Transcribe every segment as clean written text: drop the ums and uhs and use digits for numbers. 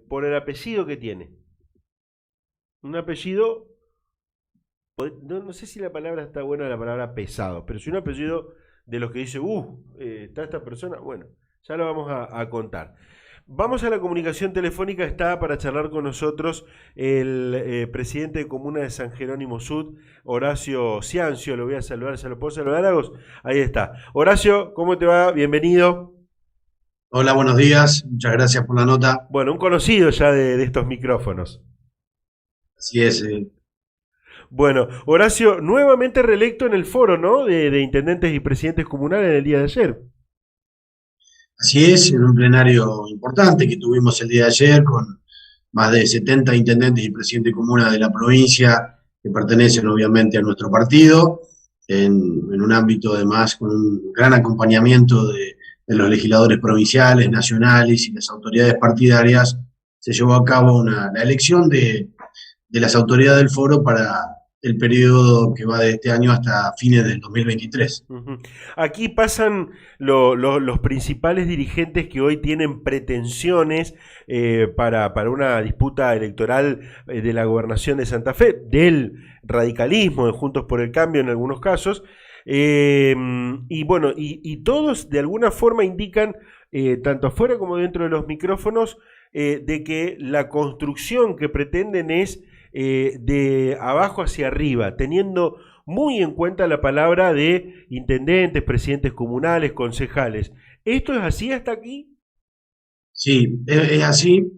por el apellido que tiene. Un apellido, no sé si la palabra está buena, la palabra pesado, pero si un apellido de los que dice, está esta persona, bueno, ya lo vamos a contar. Vamos a la comunicación telefónica, está para charlar con nosotros el presidente de Comuna de San Jerónimo Sud, Horacio Ciancio. Lo voy a saludar, ¿se lo puedo saludar, Agos? Ahí está. Horacio, ¿cómo te va? Bienvenido. Hola, buenos días. Muchas gracias por la nota. Bueno, un conocido ya de estos micrófonos. Así es, Bueno, Horacio, nuevamente reelecto en el foro, ¿no? De intendentes y presidentes comunales en el día de ayer. así es, en un plenario importante que tuvimos el día de ayer con más de 70 intendentes y presidentes de comuna de la provincia que pertenecen obviamente a nuestro partido, en un ámbito además con un gran acompañamiento de los legisladores provinciales, nacionales y las autoridades partidarias. Se llevó a cabo la elección de las autoridades del foro para el periodo que va de este año hasta fines del 2023. Ujú. Aquí pasan los principales dirigentes que hoy tienen pretensiones para una disputa electoral de la gobernación de Santa Fe, del radicalismo, de Juntos por el Cambio en algunos casos. Y bueno, y todos de alguna forma indican, tanto afuera como dentro de los micrófonos, de que la construcción que pretenden es de abajo hacia arriba, teniendo muy en cuenta la palabra de intendentes, presidentes comunales, concejales. ¿Esto es así hasta aquí? Sí, es así.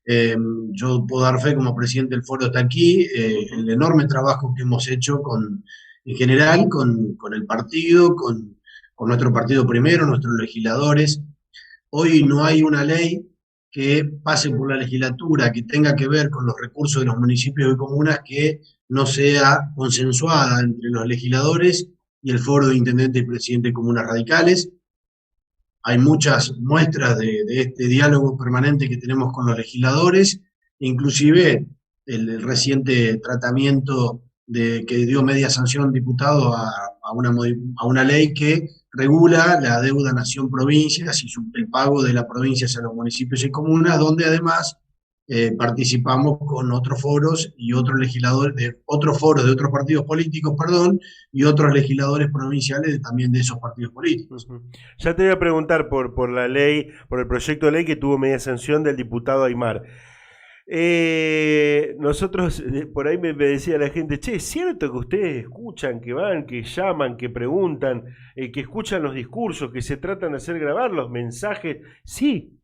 Eh, yo puedo dar fe como presidente del foro está aquí, Ujú. el enorme trabajo que hemos hecho en general con el partido, con nuestro partido primero, nuestros legisladores. Hoy no hay una ley que pase por la legislatura que tenga que ver con los recursos de los municipios y comunas que no sea consensuada entre los legisladores y el foro de intendentes y presidentes de comunas radicales. Hay muchas muestras de este diálogo permanente que tenemos con los legisladores, inclusive el reciente tratamiento que dio media sanción diputado a una ley que regula la deuda nación-provincias y el pago de las provincias a los municipios y comunas, donde además participamos con otros foros y otros legisladores de otros foros de otros partidos políticos, perdón, y otros legisladores provinciales también de esos partidos políticos. Ujú. Ya te voy a preguntar por la ley, por el proyecto de ley que tuvo media sanción del diputado Aymar. Nosotros, por ahí me decía la gente, che, ¿es cierto que ustedes escuchan, que van, que llaman, que preguntan, que escuchan los discursos, que se tratan de hacer grabar los mensajes? Sí,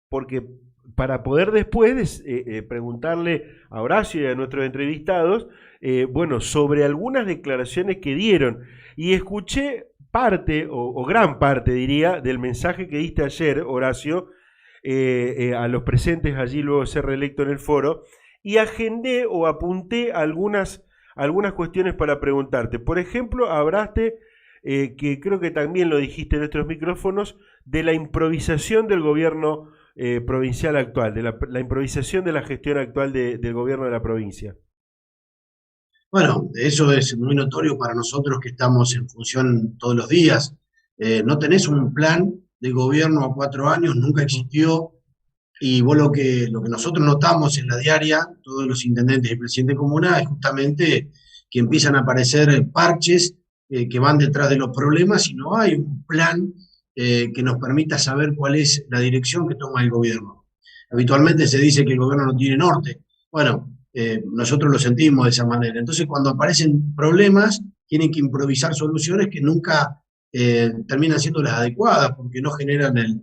porque para poder después preguntarle a Horacio y a nuestros entrevistados, bueno, sobre algunas declaraciones que dieron. Y escuché parte, o gran parte diría, del mensaje que diste ayer, Horacio, a los presentes allí luego de ser reelecto en el foro, y agendé o apunté algunas cuestiones para preguntarte. Por ejemplo, hablaste, que creo que también lo dijiste en nuestros micrófonos, de la improvisación del gobierno provincial actual, de la improvisación de la gestión actual del gobierno de la provincia. Bueno, eso es muy notorio para nosotros que estamos en función todos los días. No tenés un plan de gobierno a 4 años, nunca Ujú. existió. Y vos lo que nosotros notamos en la diaria, todos los intendentes y presidentes comunales, es justamente que empiezan a aparecer parches que van detrás de los problemas y no hay un plan que nos permita saber cuál es la dirección que toma el gobierno. Habitualmente se dice que el gobierno no tiene norte. Bueno, nosotros lo sentimos de esa manera. Entonces, cuando aparecen problemas, tienen que improvisar soluciones que nunca terminan siendo las adecuadas, porque no generan el,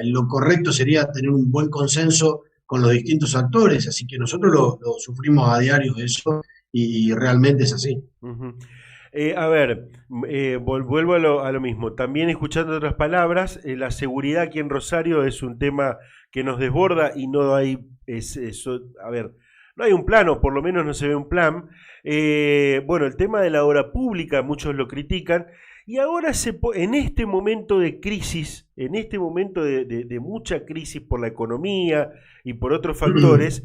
lo correcto sería tener un buen consenso con los distintos actores, así que nosotros lo sufrimos a diario eso y realmente es así. Ujú. A ver, vuelvo a lo mismo. También escuchando otras palabras, la seguridad aquí en Rosario es un tema que nos desborda y no hay, a ver, no hay un plan, o por lo menos no se ve un plan. Bueno, el tema de la obra pública, muchos lo critican, y ahora en este momento de crisis, en este momento de mucha crisis por la economía y por otros factores,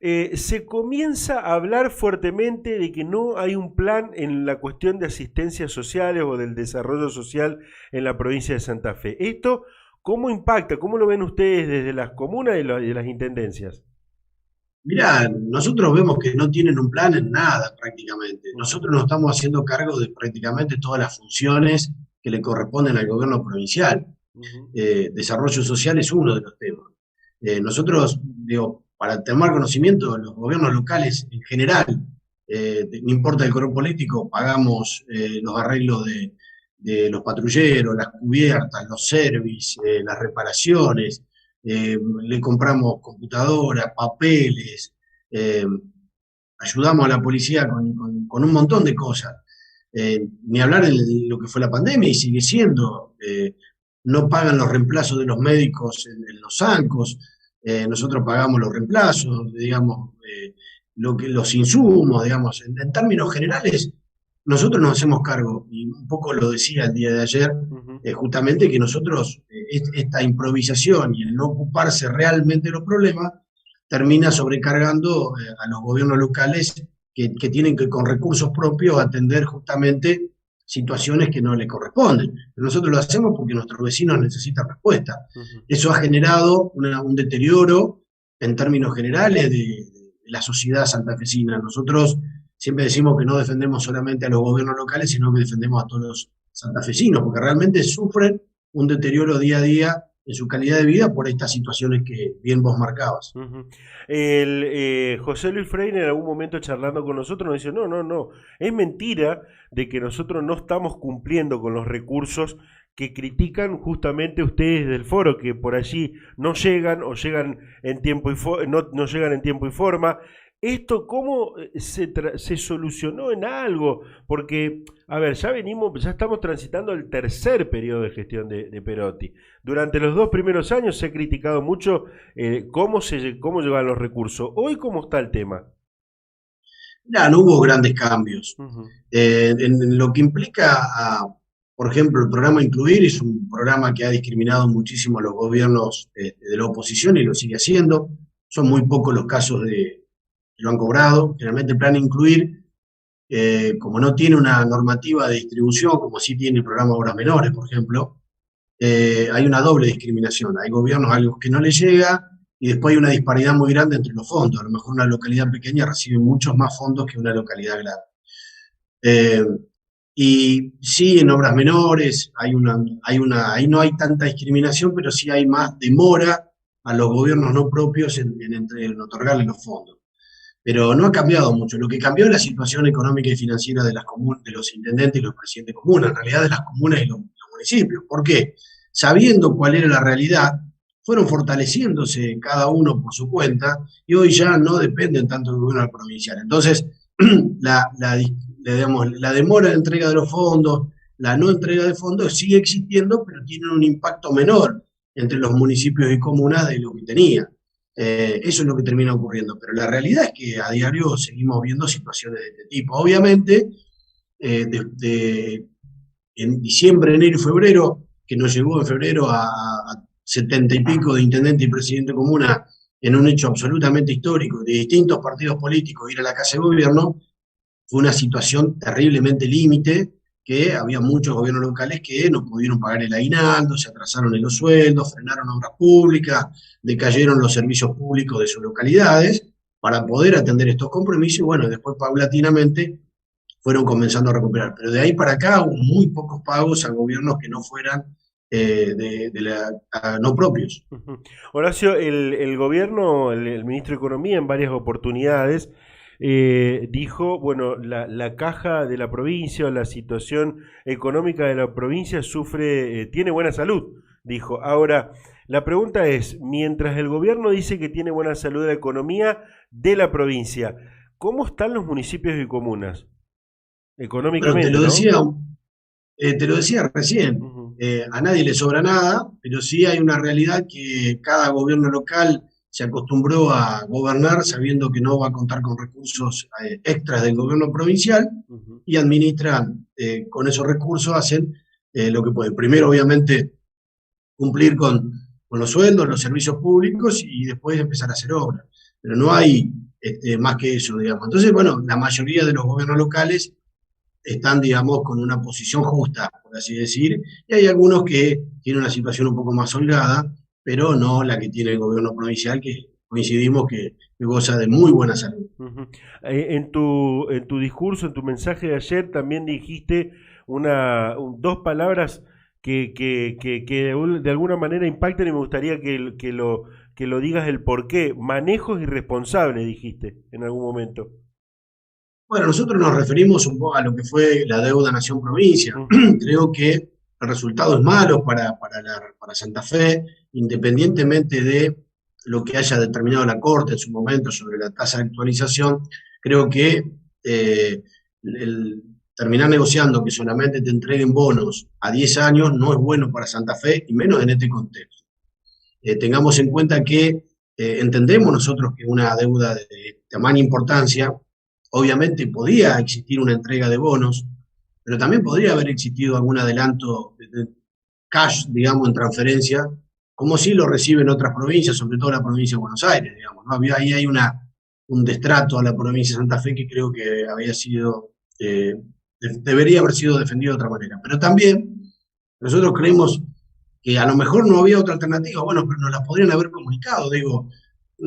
se comienza a hablar fuertemente de que no hay un plan en la cuestión de asistencias sociales o del desarrollo social en la provincia de Santa Fe. Esto ¿Cómo impacta? ¿Cómo lo ven ustedes desde las comunas y de las intendencias? Mirá, nosotros vemos que no tienen un plan en nada prácticamente. Ujú, Nosotros nos estamos haciendo cargo de prácticamente todas las funciones que le corresponden al gobierno provincial. ujú, Desarrollo social es uno de los temas. Nosotros, digo, para tomar conocimiento, los gobiernos locales en general, no importa el color político, pagamos los arreglos de los patrulleros, las cubiertas, los servicios, las reparaciones, le compramos computadoras, papeles, eh, ayudamos a la policía con un montón de cosas. Ni hablar de lo que fue la pandemia y sigue siendo. No pagan los reemplazos de los médicos en los ANCOS, nosotros pagamos los reemplazos, digamos, los insumos, digamos, en términos generales, nosotros nos hacemos cargo, y un poco lo decía el día de ayer, ujú. justamente que nosotros, esta improvisación y el no ocuparse realmente de los problemas, termina sobrecargando a los gobiernos locales que tienen que con recursos propios atender justamente situaciones que no les corresponden. Pero nosotros lo hacemos porque nuestros vecinos necesitan respuesta. Ujú. Eso ha generado un deterioro en términos generales de la sociedad santafesina. Nosotros siempre decimos que no defendemos solamente a los gobiernos locales, sino que defendemos a todos los santafesinos, porque realmente sufren un deterioro día a día en su calidad de vida por estas situaciones que bien vos marcabas. Ujú. José Luis Freire en algún momento charlando con nosotros nos dice, no, no, no, es mentira de que nosotros no estamos cumpliendo con los recursos que critican justamente ustedes del foro, que por allí no llegan o llegan en tiempo no llegan en tiempo y forma. ¿Esto cómo se solucionó en algo? Porque, a ver, ya estamos transitando el tercer periodo de gestión de Perotti. Durante los dos primeros años se ha criticado mucho cómo llevan los recursos. Hoy, ¿cómo está el tema? Ya, no hubo grandes cambios. Ujú, En lo que implica, por ejemplo, el programa Incluir es un programa que ha discriminado muchísimo a los gobiernos de la oposición y lo sigue haciendo. Son muy pocos los casos que lo han cobrado. Generalmente el plan Incluir, como no tiene una normativa de distribución, como sí tiene el programa Obras Menores, por ejemplo, hay una doble discriminación. Hay gobiernos a los que no les llega y después hay una disparidad muy grande entre los fondos. A lo mejor una localidad pequeña recibe muchos más fondos que una localidad grande. Eh, y sí, en obras menores ahí no hay tanta discriminación, pero sí hay más demora a los gobiernos no propios en otorgarle los fondos. Pero no ha cambiado mucho. Lo que cambió es la situación económica y financiera de los intendentes y los presidentes de comunas, en realidad de las comunas y los municipios. ¿Por qué? Sabiendo cuál era la realidad, fueron fortaleciéndose cada uno por su cuenta y hoy ya no dependen tanto del gobierno provincial. Entonces, digamos, la demora de entrega de los fondos, la no entrega de fondos sigue existiendo, pero tiene un impacto menor entre los municipios y comunas de lo que tenía. Eso es lo que termina ocurriendo. Pero la realidad es que a diario seguimos viendo situaciones de este tipo. Obviamente, en diciembre, enero y febrero, que nos llevó en febrero a 70 y pico de intendente y presidente de comuna en un hecho absolutamente histórico de distintos partidos políticos ir a la casa de gobierno, fue una situación terriblemente límite, que había muchos gobiernos locales que no pudieron pagar el aguinaldo, se atrasaron en los sueldos, frenaron obras públicas, decayeron los servicios públicos de sus localidades para poder atender estos compromisos y bueno, después paulatinamente fueron comenzando a recuperar. Pero de ahí para acá hubo muy pocos pagos a gobiernos que no fueran no propios. ujú. Horacio, el gobierno, el ministro de Economía en varias oportunidades dijo, bueno, la caja de la provincia o la situación económica de la provincia tiene buena salud, dijo. Ahora, la pregunta es, mientras el gobierno dice que tiene buena salud la economía de la provincia, ¿cómo están los municipios y comunas? Bueno, Económicamente, ¿no? te lo decía recién, Ujú, a nadie le sobra nada, pero sí hay una realidad que cada gobierno local se acostumbró a gobernar sabiendo que no va a contar con recursos extras del gobierno provincial ujú. y administran con esos recursos, hacen lo que pueden. Primero, obviamente, cumplir con los sueldos, los servicios públicos y después empezar a hacer obras. Pero no hay más que eso, digamos. Entonces, bueno, la mayoría de los gobiernos locales están, digamos, con una posición justa, por así decir, y hay algunos que tienen una situación un poco más holgada, pero no la que tiene el gobierno provincial, que coincidimos que goza de muy buena salud. Ujú. En tu discurso, en tu mensaje de ayer, también dijiste dos palabras que de alguna manera impactan y me gustaría que lo digas el por qué. Manejos irresponsables, dijiste en algún momento. Bueno, nosotros nos referimos un poco a lo que fue la deuda nación-provincia. Ujú. Creo que el resultado es malo para Santa Fe, independientemente de lo que haya determinado la Corte en su momento sobre la tasa de actualización. Creo que el terminar negociando que solamente te entreguen bonos a 10 años no es bueno para Santa Fe, y menos en este contexto. Tengamos en cuenta que entendemos nosotros que una deuda de tamaña importancia, obviamente podía existir una entrega de bonos, pero también podría haber existido algún adelanto de cash, digamos, en transferencia, como si lo reciben otras provincias, sobre todo la provincia de Buenos Aires, digamos, ¿no? Ahí hay un destrato a la provincia de Santa Fe que creo que había sido, debería haber sido defendido de otra manera. Pero también nosotros creemos que a lo mejor no había otra alternativa, bueno, pero nos la podrían haber comunicado, digo,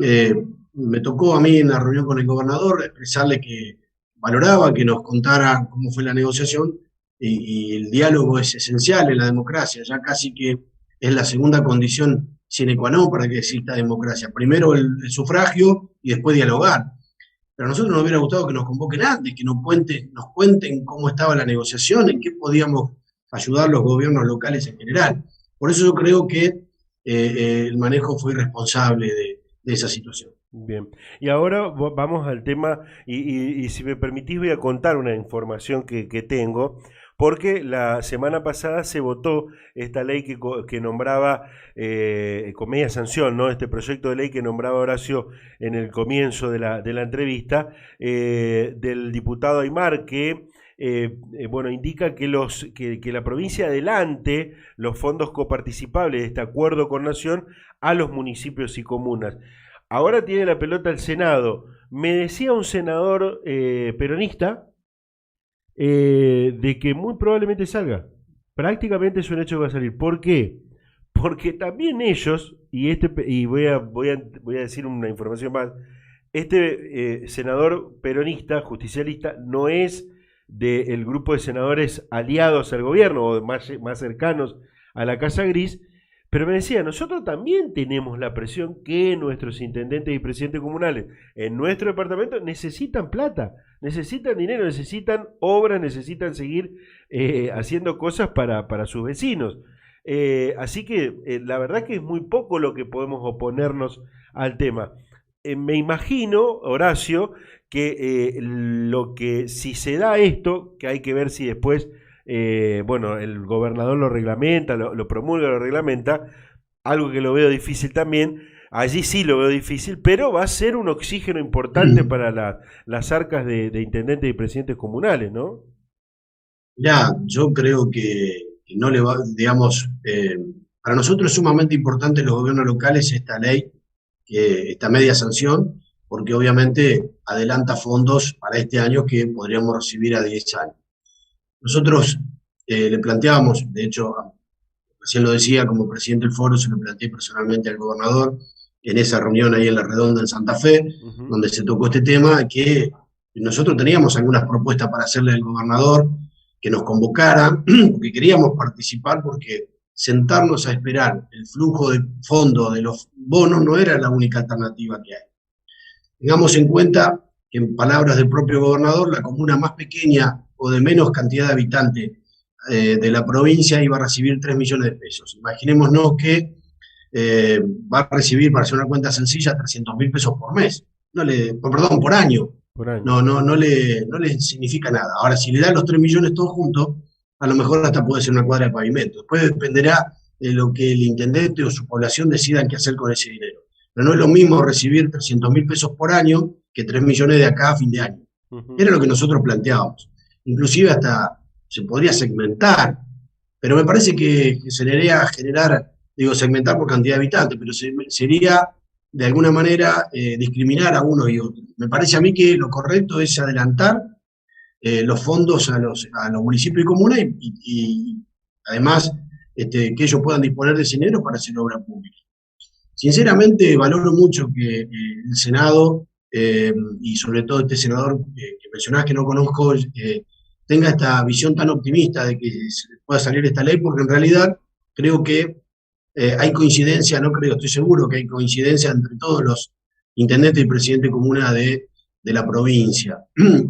eh, me tocó a mí en la reunión con el gobernador expresarle que valoraba que nos contara cómo fue la negociación, y el diálogo es esencial en la democracia, ya casi que es la segunda condición sine qua non para que exista democracia. Primero el sufragio y después dialogar. Pero a nosotros nos hubiera gustado que nos convoquen antes, que nos cuenten cómo estaba la negociación, en qué podíamos ayudar los gobiernos locales en general. Por eso yo creo que el manejo fue irresponsable de esa situación. Bien, y ahora vamos al tema, y si me permitís voy a contar una información que tengo, porque la semana pasada se votó esta ley que nombraba, con media sanción, ¿no? Este proyecto de ley que nombraba Horacio en el comienzo de la entrevista, del diputado Aymar, bueno, indica que la provincia adelante los fondos coparticipables de este acuerdo con Nación a los municipios y comunas. Ahora tiene la pelota el Senado. Me decía un senador peronista de que muy probablemente salga. Prácticamente es un hecho que va a salir. ¿Por qué? Porque también ellos, y voy a decir una información más, senador peronista, justicialista, no es del grupo de senadores aliados al gobierno o más cercanos a la Casa Gris, pero me decía, nosotros también tenemos la presión que nuestros intendentes y presidentes comunales en nuestro departamento necesitan plata, necesitan dinero, necesitan obras, necesitan seguir haciendo cosas para sus vecinos. Así que la verdad que es muy poco lo que podemos oponernos al tema. Me imagino, Horacio, que lo que si se da esto, que hay que ver si después bueno, el gobernador lo reglamenta, lo promulga, lo reglamenta, algo que lo veo difícil también, allí sí lo veo difícil, pero va a ser un oxígeno importante para las arcas de intendentes y presidentes comunales, ¿no? Ya, yo creo que no le va, digamos, para nosotros es sumamente importante en los gobiernos locales esta ley, esta media sanción, porque obviamente adelanta fondos para este año que podríamos recibir a 10 años. Nosotros le planteábamos, de hecho, recién lo decía, como presidente del foro, se lo planteé personalmente al gobernador en esa reunión ahí en La Redonda, en Santa Fe, Ujú. donde se tocó este tema, que nosotros teníamos algunas propuestas para hacerle al gobernador, que nos convocara, porque queríamos participar, porque sentarnos a esperar el flujo de fondos de los bonos no era la única alternativa que hay. Tengamos en cuenta que, en palabras del propio gobernador, la comuna más pequeña o de menos cantidad de habitantes de la provincia iba a recibir 3 millones de pesos. Imaginémonos que va a recibir, para hacer una cuenta sencilla, 300.000 pesos por mes, perdón, por año. Por año. No le significa nada. Ahora, si le dan los 3 millones todos juntos, a lo mejor hasta puede ser una cuadra de pavimento. Después dependerá de lo que el intendente o su población decidan qué hacer con ese dinero. Pero no es lo mismo recibir 300.000 pesos por año que 3 millones de acá a fin de año. Ujú. Era lo que nosotros planteábamos. Inclusive hasta se podría segmentar, pero me parece que se debería generar, digo, segmentar por cantidad de habitantes, pero sería de alguna manera discriminar a uno y otro. Me parece a mí que lo correcto es adelantar los fondos a los municipios y comunas y además que ellos puedan disponer de ese dinero para hacer obra pública. Sinceramente, valoro mucho que el Senado, y sobre todo este senador que mencionás que no conozco, tenga esta visión tan optimista de que pueda salir esta ley, porque en realidad creo que hay coincidencia, no creo, estoy seguro que hay coincidencia entre todos los intendentes y presidentes de comuna de la provincia.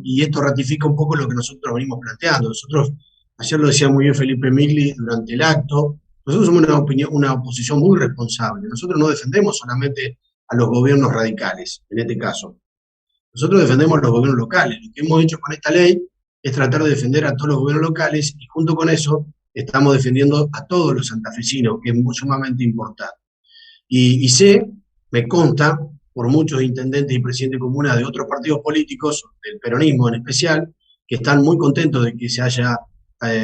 Y esto ratifica un poco lo que nosotros venimos planteando. Nosotros, ayer lo decía muy bien Felipe Migli durante el acto, nosotros somos una oposición muy responsable. Nosotros no defendemos solamente a los gobiernos radicales, en este caso. Nosotros defendemos a los gobiernos locales. Lo que hemos hecho con esta ley es tratar de defender a todos los gobiernos locales y junto con eso estamos defendiendo a todos los santafesinos, que es muy sumamente importante. Y sé, me consta, por muchos intendentes y presidentes de comunas de otros partidos políticos, del peronismo en especial, que están muy contentos de que se haya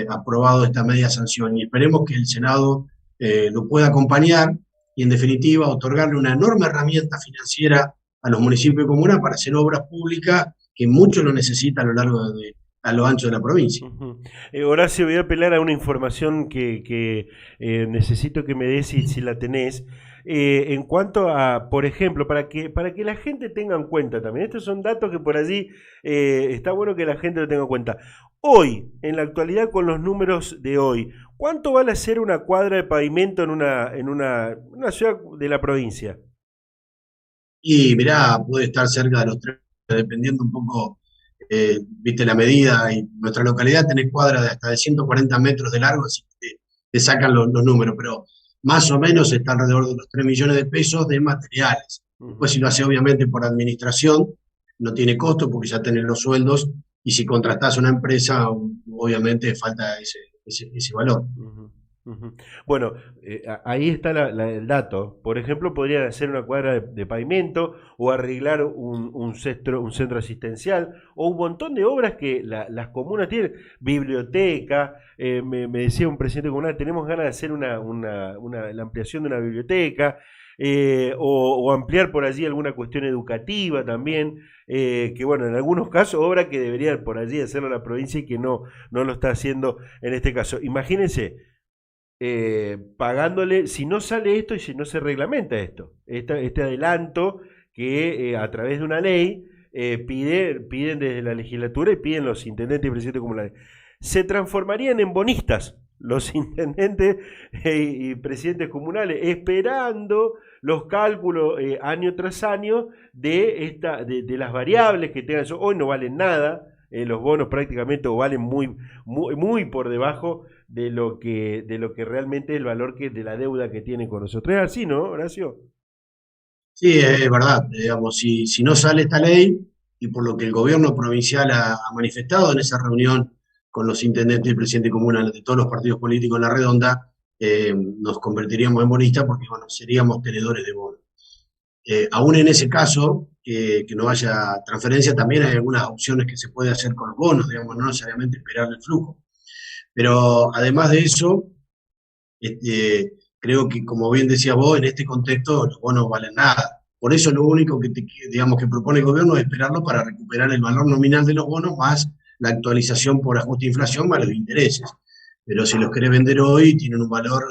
aprobado esta media sanción y esperemos que el Senado lo pueda acompañar y en definitiva otorgarle una enorme herramienta financiera a los municipios y comunas para hacer obras públicas que mucho lo necesita a lo largo a lo ancho de la provincia. Horacio, voy a apelar a una información que necesito que me des si la tenés. En cuanto a, por ejemplo, para que la gente tenga en cuenta también, estos son datos que por allí está bueno que la gente lo tenga en cuenta. Hoy, en la actualidad, con los números de hoy, ¿cuánto vale hacer una cuadra de pavimento en una ciudad de la provincia? Y mirá, puede estar cerca de los 3, dependiendo un poco, viste la medida, y nuestra localidad tenés cuadras de hasta de 140 metros de largo, así que te sacan los números, pero más o menos está alrededor de los 3 millones de pesos de materiales. Después si lo hace obviamente por administración, no tiene costo porque ya tenés los sueldos, y si contratás una empresa, obviamente falta ese valor. Ujú, ujú. Bueno, ahí está el dato. Por ejemplo, podrían hacer una cuadra de pavimento o arreglar un centro asistencial o un montón de obras que las comunas tienen. Biblioteca, me decía un presidente comunal, tenemos ganas de hacer la ampliación de una biblioteca. O ampliar por allí alguna cuestión educativa también, que bueno, en algunos casos obra que debería por allí hacerlo la provincia y que no lo está haciendo en este caso. Imagínense, pagándole, si no sale esto y si no se reglamenta esto, este adelanto que a través de una ley piden desde la legislatura y piden los intendentes y presidentes comunales, se transformarían en bonistas los intendentes y presidentes comunales, esperando los cálculos año tras año de las variables que tengan. Hoy no valen nada, los bonos prácticamente valen muy por debajo de lo que realmente es el valor de la deuda que tienen con nosotros. ¿Es así, no, Horacio? Sí, es verdad, digamos, si no sale esta ley, y por lo que el gobierno provincial ha manifestado en esa reunión con los intendentes y presidentes comunales de todos los partidos políticos en la redonda, nos convertiríamos en bonistas porque bueno, seríamos tenedores de bonos. Aún en ese caso, que no haya transferencia, también hay algunas opciones que se puede hacer con los bonos, digamos, no necesariamente esperar el flujo. Pero además de eso, creo que, como bien decías vos, en este contexto los bonos valen nada. Por eso lo único digamos, que propone el gobierno es esperarlo para recuperar el valor nominal de los bonos más la actualización por ajuste de inflación más los intereses. Pero si los querés vender hoy, tienen un valor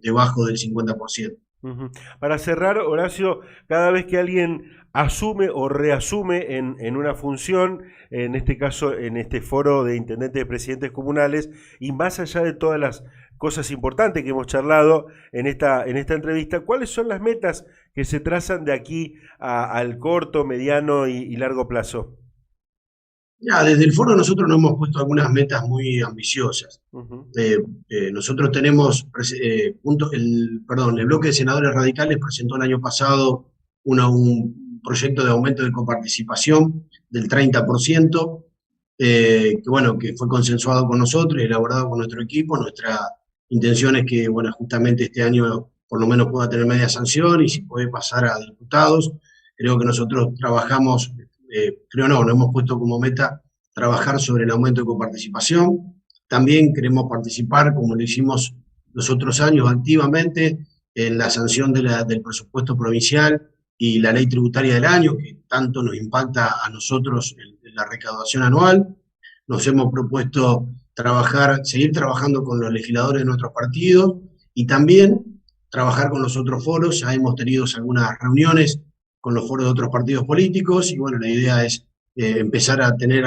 debajo del 50%. Ujú. Para cerrar, Horacio, cada vez que alguien asume o reasume en una función, en este caso en este foro de intendentes y presidentes comunales, y más allá de todas las cosas importantes que hemos charlado en esta entrevista, ¿cuáles son las metas que se trazan de aquí al corto, mediano y largo plazo? Ya, desde el foro nosotros nos hemos puesto algunas metas muy ambiciosas. Ujú. Nosotros tenemos, el bloque de senadores radicales presentó el año pasado un proyecto de aumento de coparticipación del 30%, que bueno, que fue consensuado con nosotros y elaborado con nuestro equipo. Nuestra intención es que, bueno, justamente este año por lo menos pueda tener media sanción y si puede pasar a diputados. Creo que nosotros trabajamos, creo no, nos hemos puesto como meta trabajar sobre el aumento de coparticipación. También queremos participar, como lo hicimos los otros años, activamente en la sanción del presupuesto provincial y la ley tributaria del año, que tanto nos impacta a nosotros en la recaudación anual. nos hemos propuesto seguir trabajando con los legisladores de nuestros partidos y también trabajar con los otros foros. Ya hemos tenido algunas reuniones con los foros de otros partidos políticos y bueno, la idea es empezar a tener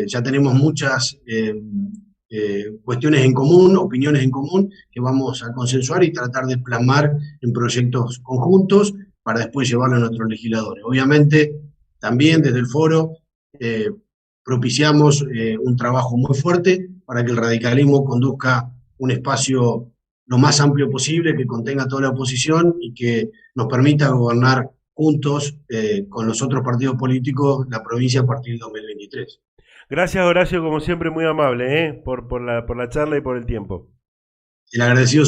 ya tenemos muchas cuestiones en común, opiniones en común que vamos a consensuar y tratar de plasmar en proyectos conjuntos para después llevarlo a nuestros legisladores. Obviamente, también desde el foro eh, propiciamos un trabajo muy fuerte para que el radicalismo conduzca un espacio lo más amplio posible, que contenga toda la oposición y que nos permita gobernar juntos con los otros partidos políticos la provincia a partir del 2023. Gracias, Horacio, como siempre, muy amable, por la charla y por el tiempo. El agradecido